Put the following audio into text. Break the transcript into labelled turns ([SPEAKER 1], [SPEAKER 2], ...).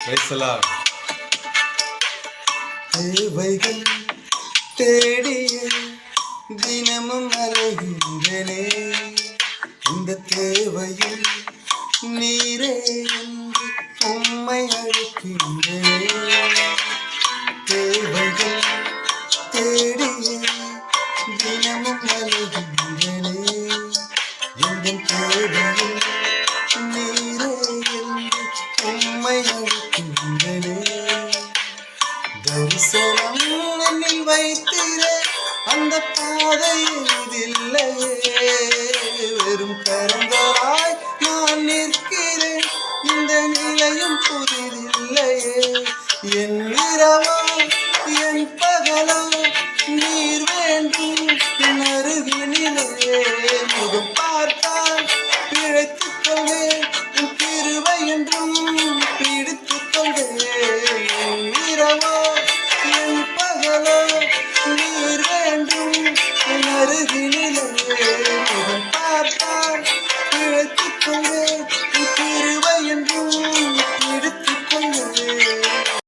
[SPEAKER 1] பேசலாம்.
[SPEAKER 2] தேவைகள் தேடிய தினமும் அலைகின்றனே, இந்த தேவையில் நீரே என்று உம்மை அழைக்கின்றனே. தேவைகள் தேடிய தினமும் அலைகின்றனே, இந்த தேவையில் நீரே என்று உம்மை அழைக்கின்றனே. தரிசனம் என்னில் வைத்திர அந்த பாதையில் இல்லையே, வெறும் கரங்களாய் நான் நிற்கிறேன், இந்த நிலையும் புதிதில்லை.